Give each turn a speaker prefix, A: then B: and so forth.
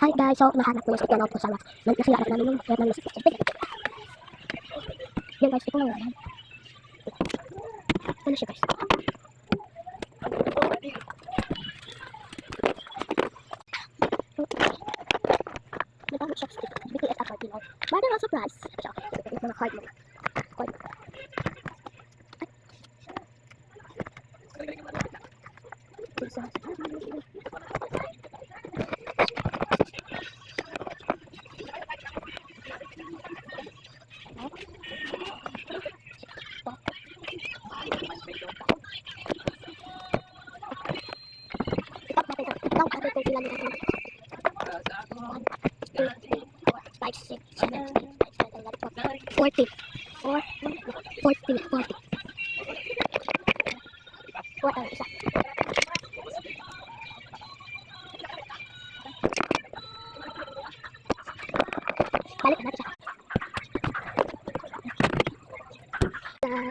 A: Hi guys, so nahanap ko yung stick na po sa wax. Nasira na namin yung kaya namin yung stick. Yan guys, ito lang yan. Ano siya guys? Nagkakot siya stick. BTS at RT now. But there are surprise. Siya, yung mga card mo. Card mo. Five, six, 7, 8, 9, 10, 11, 12, 14. 14. 40. 4 isa. Balik natin siya.